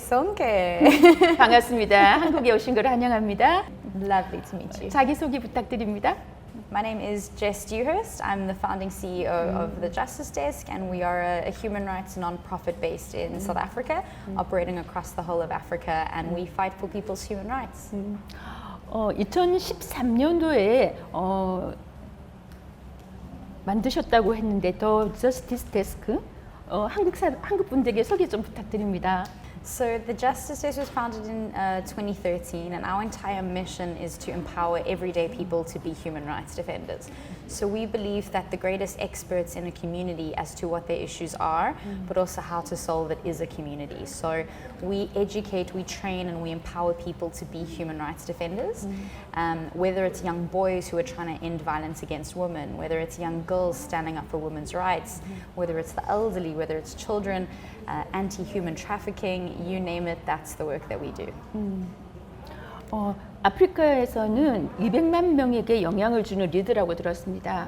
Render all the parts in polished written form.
시송케. 반갑습니다. 한국에 오신 걸 환영합니다. Lovely to meet you. 자기소개 부탁드립니다. My name is Dewhurst. I'm the founding CEO of the Justice Desk, and we are a human rights non-profit based in South Africa, operating across the whole of Africa, and we fight for people's human rights. 2013년도에 만드셨다고 했는데 더 저스티스 데스크 한국 분들에게 소개 좀 부탁드립니다. So the Justice Desk was founded in 2013, and our entire mission is to empower everyday people to be human rights defenders. So we believe that the greatest experts in a community as to what their issues are, but also how to solve it, is a community. So we educate, we train, and we empower people to be human rights defenders. Whether it's young boys who are trying to end violence against women, whether it's young girls standing up for women's rights, whether it's the elderly, whether it's children, anti-human trafficking, you name it, that's the work that we do. 아프리카에서는 200만 명에게 영향을 주는 리더라고 들었습니다.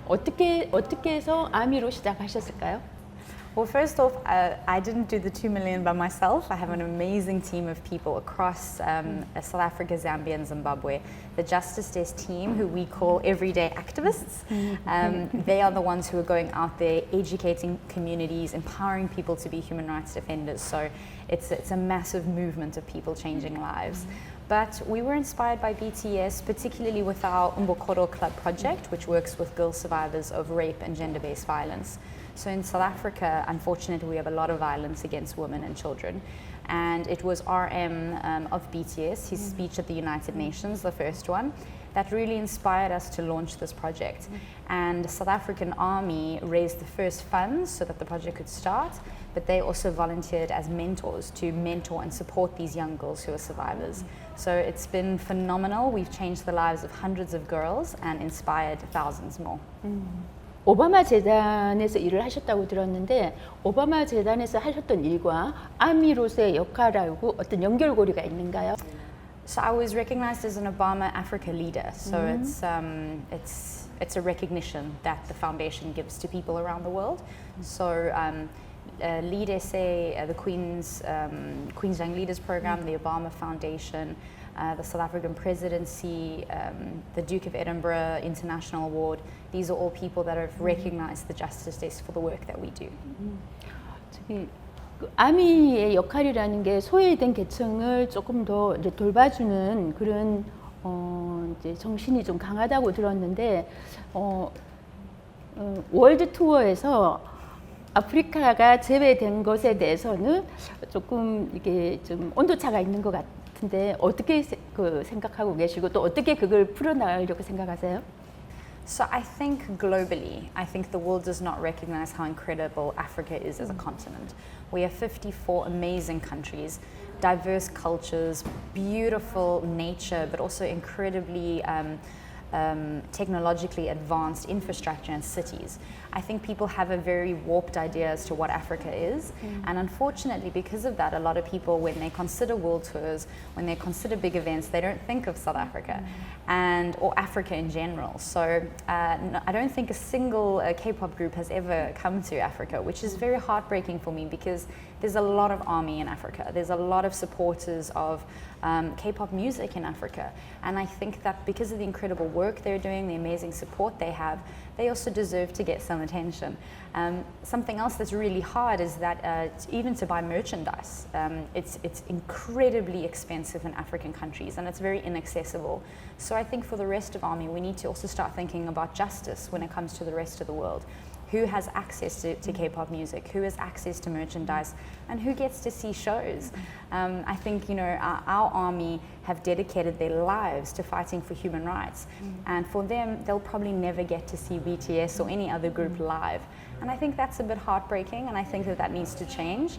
어떻게 해서 아미로 시작하셨을까요? Well, first off, I didn't do the 2 million by myself. I have an amazing team of people across South Africa, Zambia, and Zimbabwe. The Justice Desk team, who we call everyday activists, they are the ones who are going out there educating communities, empowering people to be human rights defenders. So it's a massive movement of people changing lives. But we were inspired by BTS, particularly with our Umbokoro Club project, which works with girl survivors of rape and gender-based violence. So in South Africa, unfortunately, we have a lot of violence against women and children. And it was RM of BTS, his speech at the United Nations, the first one, that really inspired us to launch this project. And the South African Army raised the first funds so that the project could start, but they also volunteered as mentors to mentor and support these young girls who are survivors. So it's been phenomenal. We've changed the lives of hundreds of girls and inspired thousands more. 오바마 재단에서 일을 하셨다고 들었는데 오바마 재단에서 하셨던 일과 아미로서의 역할하고 어떤 연결고리가 있는가요? So I was recognized as an Obama Africa leader. So it's a recognition that the foundation gives to people around the world. So Lead SA, the Queen's Young Leaders Program, the Obama Foundation, the South African Presidency, the Duke of Edinburgh International Award. These are all people that have recognized the Justice Desk for the work that we do. 아미의 역할이라는 게 소외된 계층을 조금 더 이제 돌봐주는 그런 이제 정신이 좀 강하다고 들었는데 월드 투어에서 아프리카가 제외된 것에 대해서는 조금 이게 좀 온도차가 있는 것 같은데 어떻게 생각하고 계시고 또 어떻게 그걸 풀어나가려고 생각하세요? So I think globally, I think the world does not recognize how incredible Africa is as a continent. We have 54 amazing countries, diverse cultures, beautiful nature, but also incredibly technologically advanced infrastructure and cities. I think people have a very warped idea as to what Africa is, and unfortunately because of that, a lot of people, when they consider world tours, when they consider big events, they don't think of South Africa or Africa in general. So I don't think a single K-pop group has ever come to Africa, which is very heartbreaking for me because there's a lot of army in Africa. There's a lot of supporters of K-pop music in Africa. And I think that because of the incredible work they're doing, the amazing support they have, they also deserve to get some attention. Something else that's really hard is that even to buy merchandise, it's incredibly expensive in African countries and it's very inaccessible. So I think for the rest of ARMY, we need to also start thinking about justice when it comes to the rest of the world. who has access to K-pop music, who has access to merchandise, and who gets to see shows. I think, you know, our army have dedicated their lives to fighting for human rights, and for them, they'll probably never get to see BTS or any other group live. And I think that's a bit heartbreaking, and I think that needs to change.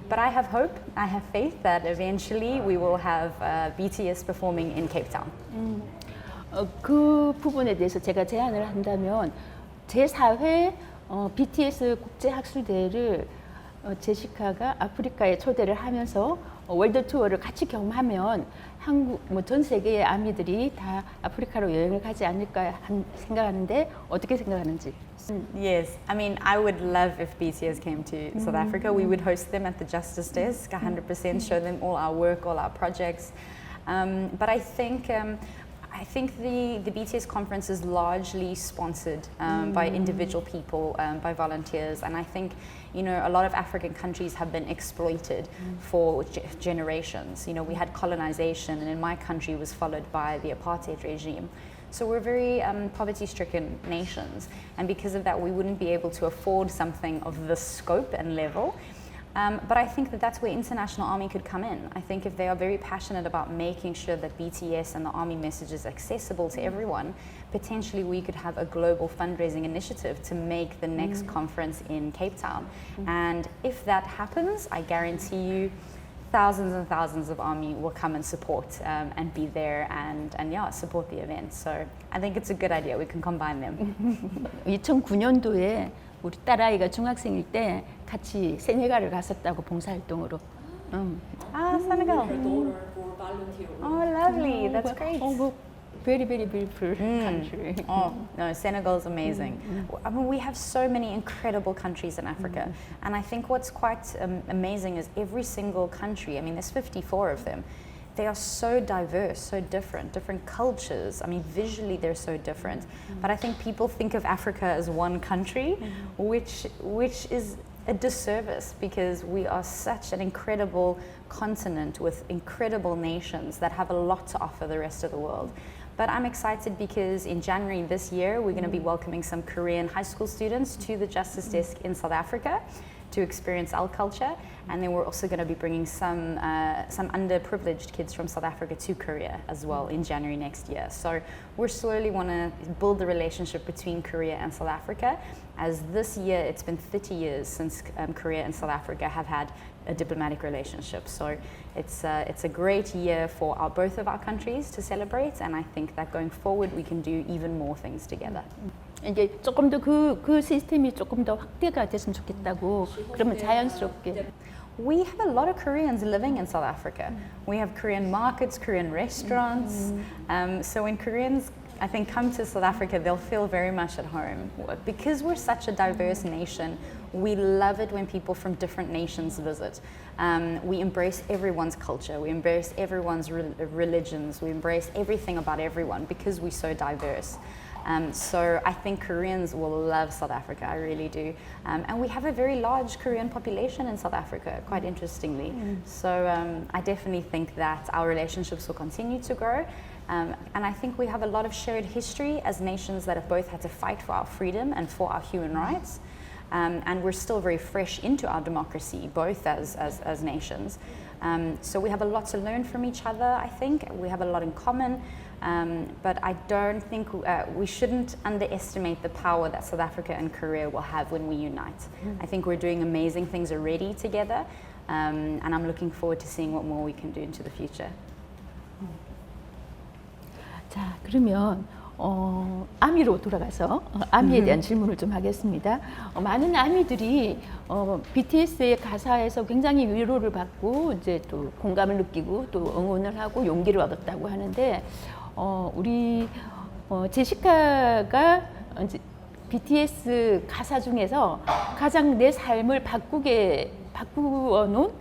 But I have hope, I have faith that eventually we will have BTS performing in Cape Town. 그 부분에 대해서 제가 제안을 한다면 제4회 BTS 국제학술대회를 제시카가 아프리카에 초대를 하면서 월드 투어를 같이 경험하면 한국 뭐 전 세계의 아미들이 다 아프리카로 여행을 가지 않을까 생각하는데 어떻게 생각하는지. Yes, I mean, I would love if BTS came to South Africa. We would host them at the Justice Desk, 100%, show them all our work, all our projects. But I think the BTS conference is largely sponsored by individual people, by volunteers, and I think, you know, a lot of African countries have been exploited for generations. You know, we had colonization, and in my country was followed by the apartheid regime. So we're very poverty-stricken nations, and because of that, we wouldn't be able to afford something of this scope and level. But I think that that's where International Army could come in. I think if they are very passionate about making sure that BTS and the Army message is accessible to everyone, potentially we could have a global fundraising initiative to make the next conference in Cape Town. And if that happens, I guarantee you thousands and thousands of Army will come and support and be there and yeah, support the event. So I think it's a good idea. We can combine them. 2009년도에 우리 딸아이가 중학생일 때 같이 세네갈을 갔었다고 봉사활동으로. Ah, Senegal. Her daughter for volunteer. Oh, lovely. That's great. Very, very beautiful country. Oh, no, Senegal is amazing. I mean, we have so many incredible countries in Africa. And I think what's quite amazing is every single country, I mean, there's 54 of them. They are so diverse, so different cultures. I mean, visually they're so different. But I think people think of Africa as one country, which is a disservice, because we are such an incredible continent with incredible nations that have a lot to offer the rest of the world. But I'm excited because in January this year, we're going to be welcoming some Korean high school students to the Justice Desk in South Africa to experience our culture. And then we're also going to be bringing some underprivileged kids from South Africa to Korea as well in January next year. So we're slowly want to build the relationship between Korea and South Africa, as this year it's been 30 years since Korea and South Africa have had a diplomatic relationship. So it's a great year for both of our countries to celebrate, and I think that going forward we can do even more things together. 이제 조금 더 그 시스템이 조금 더 확대가 됐으면 좋겠다고. 그러면 자연스럽게. We have a lot of Koreans living in South Africa. We have Korean markets, Korean restaurants. So when Koreans, I think, come to South Africa, they'll feel very much at home. Because we're such a diverse nation, we love it when people from different nations visit. We embrace everyone's culture. We embrace everyone's religions. We embrace everything about everyone because we're so diverse. So I think Koreans will love South Africa, I really do. And we have a very large Korean population in South Africa, quite interestingly. So I definitely think that our relationships will continue to grow. And I think we have a lot of shared history as nations that have both had to fight for our freedom and for our human rights. And we're still very fresh into our democracy, both as nations. So we have a lot to learn from each other, I think. We have a lot in common. But I don't think we shouldn't underestimate the power that South Africa and Korea will have when we unite. I think we're doing amazing things already together, and I'm looking forward to seeing what more we can do into the future. 자, 그러면 아미로 돌아가서 아미에 대한 질문을 좀 하겠습니다. 많은 아미들이 BTS의 가사에서 굉장히 위로를 받고 이제 또 공감을 느끼고 또 응원을 하고 용기를 얻었다고 하는데 우리 제시카가 이제 BTS 가사 중에서 가장 내 삶을 바꾸어 놓은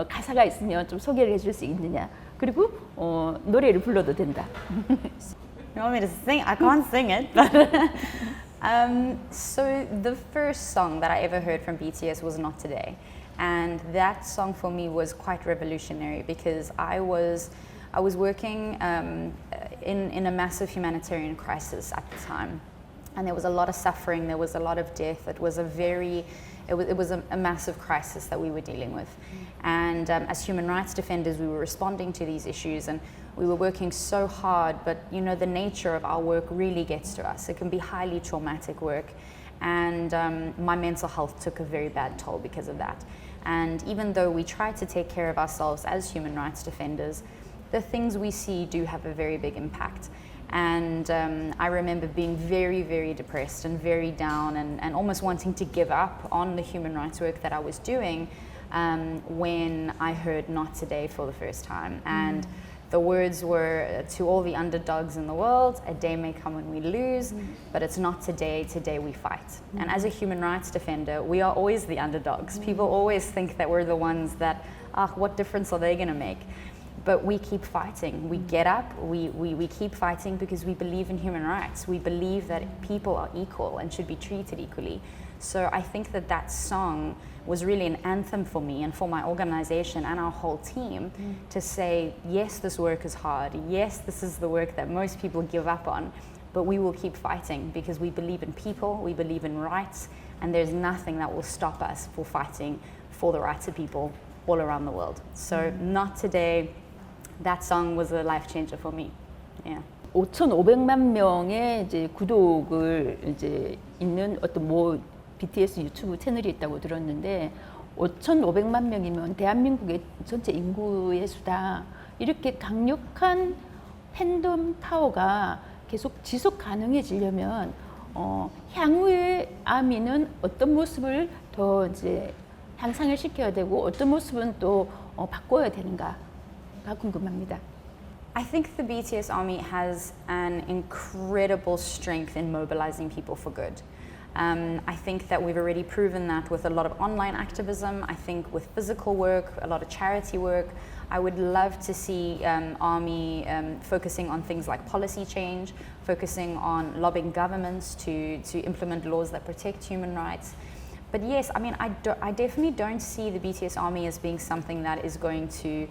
가사가 있으면 좀 소개를 해줄 수 있느냐? 그리고 노래를 불러도 된다. You want me to sing? I can't sing it, but so the first song that I ever heard from BTS was Not Today, and that song for me was quite revolutionary because I was working in a massive humanitarian crisis at the time, and there was a lot of suffering, there was a lot of death. It was a massive crisis that we were dealing with. And as human rights defenders, we were responding to these issues, and we were working so hard, but you know, the nature of our work really gets to us. It can be highly traumatic work, and my mental health took a very bad toll because of that. And even though we try to take care of ourselves as human rights defenders, the things we see do have a very big impact. And I remember being very, very depressed and very down, and almost wanting to give up on the human rights work that I was doing when I heard "Not Today" for the first time. And the words were, to all the underdogs in the world, a day may come when we lose, but it's not today, today we fight. And as a human rights defender, we are always the underdogs. People always think that we're the ones that, what difference are they gonna make? But we keep fighting. We get up, we keep fighting because we believe in human rights. We believe that people are equal and should be treated equally. So I think that that song was really an anthem for me and for my organization and our whole team to say, yes, this work is hard. Yes, this is the work that most people give up on, but we will keep fighting because we believe in people, we believe in rights, and there's nothing that will stop us for fighting for the rights of people all around the world. So Not Today, that song was a life changer for me. Yeah. 5,500만 명의 이제 구독을 이제 있는 어떤 뭐 BTS 유튜브 채널이 있다고 들었는데 5,500만 명이면 대한민국의 전체 인구의 수다. 이렇게 강력한 팬덤 타워가 계속 지속 가능해지려면 향후의 아미는 어떤 모습을 더 이제 향상을 시켜야 되고 어떤 모습은 또 바꿔야 되는가가 궁금합니다. I think the BTS Army has an incredible strength in mobilizing people for good. I think that we've already proven that with a lot of online activism. I think with physical work, a lot of charity work. I would love to see Army focusing on things like policy change, focusing on lobbying governments to implement laws that protect human rights. But yes, I mean, I definitely don't see the BTS Army as being something that is going to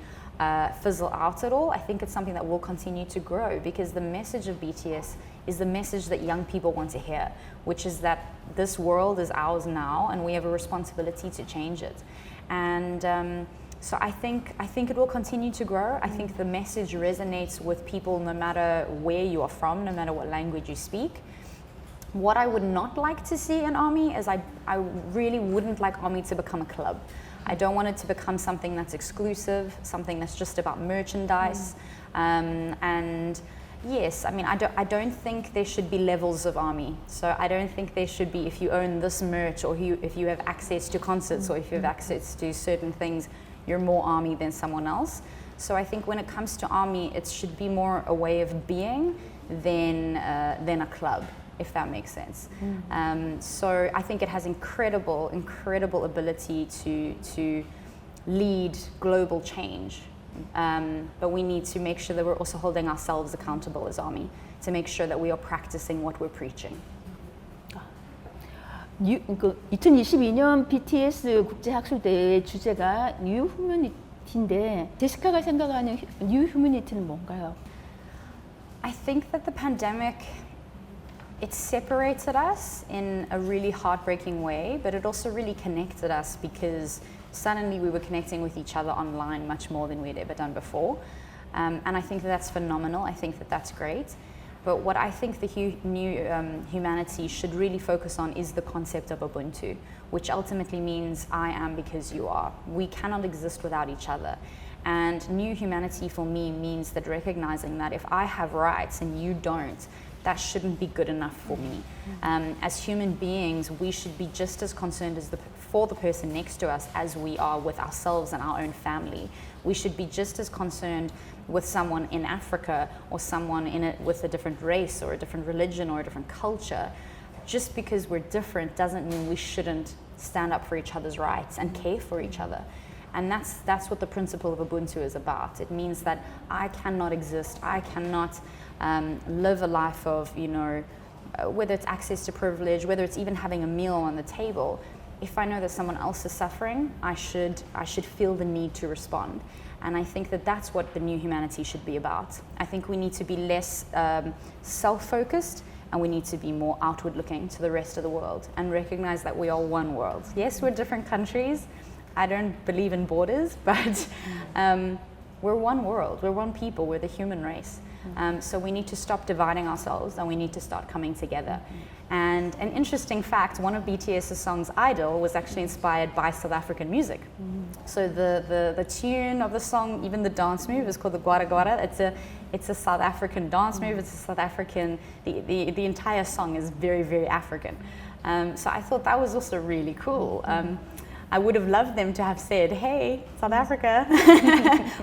fizzle out at all. I think it's something that will continue to grow because the message of BTS is the message that young people want to hear, which is that this world is ours now and we have a responsibility to change it. And so I think it will continue to grow. I think the message resonates with people no matter where you are from, no matter what language you speak. What I would not like to see in Army is I really wouldn't like Army to become a club. I don't want it to become something that's exclusive, something that's just about merchandise. And yes, I mean, I don't think there should be levels of Army. So I don't think there should be, if you own this merch or if you have access to concerts or if you have access to certain things, you're more Army than someone else. So I think when it comes to Army, it should be more a way of being than a club, if that makes sense. So I think it has incredible ability to lead global change. But we need to make sure that we're also holding ourselves accountable as Army to make sure that we are practicing what we're preaching. 2022년 BTS 국제학술대회의 주제가 뉴 휴머니티인데 제시카가 생각하는 뉴 휴머니티는 뭔가요? I think that the pandemic, it separated us in a really heartbreaking way, but it also really connected us because suddenly we were connecting with each other online much more than we'd ever done before. And I think that that's phenomenal. I think that that's great. But what I think the new humanity should really focus on is the concept of Ubuntu, which ultimately means I am because you are. We cannot exist without each other. And new humanity for me means that recognizing that if I have rights and you don't, that shouldn't be good enough for me. As human beings, we should be just as concerned for the person next to us as we are with ourselves and our own family. We should be just as concerned with someone in Africa or someone with a different race or a different religion or a different culture. Just because we're different doesn't mean we shouldn't stand up for each other's rights and care for each other. And that's what the principle of Ubuntu is about. It means that I cannot exist, I cannot live a life of, whether it's access to privilege, whether it's even having a meal on the table. If I know that someone else is suffering, I should feel the need to respond. And I think that that's what the new humanity should be about. I think we need to be less self-focused and we need to be more outward looking to the rest of the world and recognize that we are one world. Yes, we're different countries. I don't believe in borders, but we're one world, we're one people, we're the human race. So we need to stop dividing ourselves and we need to start coming together. And an interesting fact, one of BTS's songs, Idol, was actually inspired by South African music. So the tune of the song, even the dance move, is called the Gwara Gwara. It's a South African dance move, it's a South African, the entire song is very, very African. So I thought that was also really cool. I would have loved them to have said, hey, South Africa,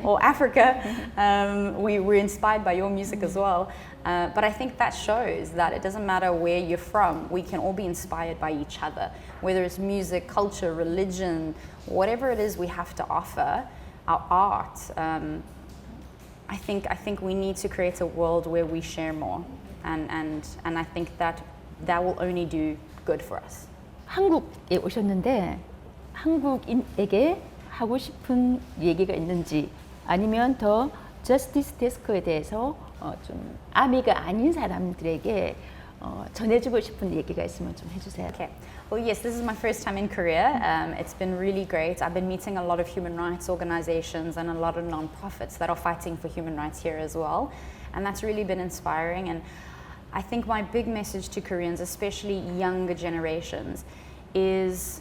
or Africa, we're inspired by your music as well. But I think that shows that it doesn't matter where you're from, we can all be inspired by each other. Whether it's music, culture, religion, whatever it is we have to offer, our art. I think we need to create a world where we share more. And I think that will only do good for us. 한국에 오셨는데 한국인에게 하고 싶은 얘기가 있는지 아니면 더 저스티스 데스크에 대해서 좀 아미가 아닌 사람들에게 전해주고 싶은 얘기가 있으면 좀 해주세요. Okay. Well, yes, this is my first time in Korea. It's been really great. I've been meeting a lot of human rights organizations and a lot of non-profits that are fighting for human rights here as well. And that's really been inspiring. And I think my big message to Koreans, especially younger generations, is,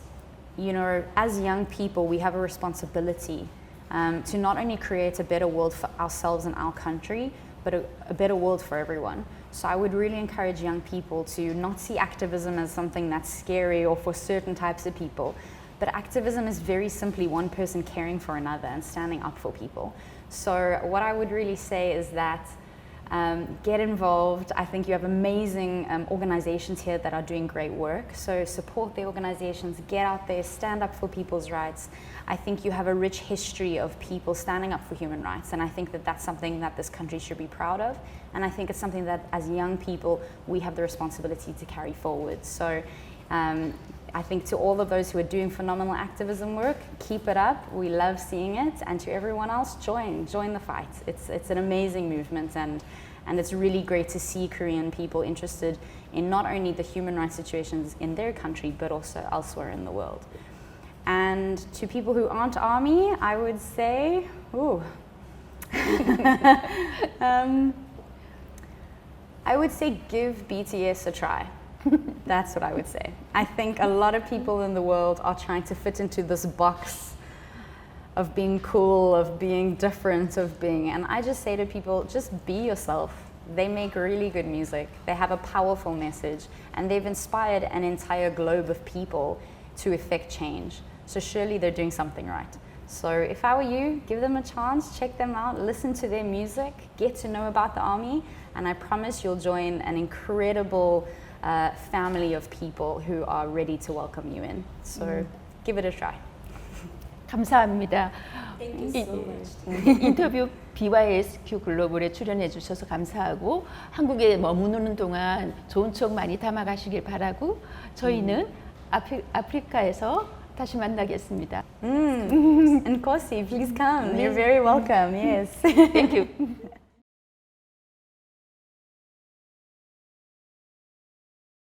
you know, as young people, we have a responsibility to not only create a better world for ourselves and our country, but a better world for everyone. So I would really encourage young people to not see activism as something that's scary or for certain types of people, but activism is very simply one person caring for another and standing up for people. So what I would really say is that get involved. I think you have amazing organizations here that are doing great work. So support the organizations, get out there, stand up for people's rights. I think you have a rich history of people standing up for human rights. And I think that that's something that this country should be proud of. And I think it's something that as young people, we have the responsibility to carry forward. So I think to all of those who are doing phenomenal activism work, keep it up. We love seeing it. And to everyone else, join the fight. It's an amazing movement, and it's really great to see Korean people interested in not only the human rights situations in their country, but also elsewhere in the world. And to people who aren't army, I would say, I would say give BTS a try. That's what I would say. I think a lot of people in the world are trying to fit into this box of being cool, of being different, and I just say to people, just be yourself. They make really good music. They have a powerful message, and they've inspired an entire globe of people to effect change. So surely they're doing something right. So if I were you, give them a chance, check them out, listen to their music, get to know about the army, and I promise you'll join an incredible family of people who are ready to welcome you in. So give it a try. 감사합니다. Thank you so much. 인터뷰 BYSQ 글로벌에 출연해 주셔서 감사하고 한국에 머무는 동안 좋은 추억 많이 담아 가시길 바라고 저희는 아프리카에서 다시 만나겠습니다. And Kosi, please come. You're very welcome. Yes. Thank you.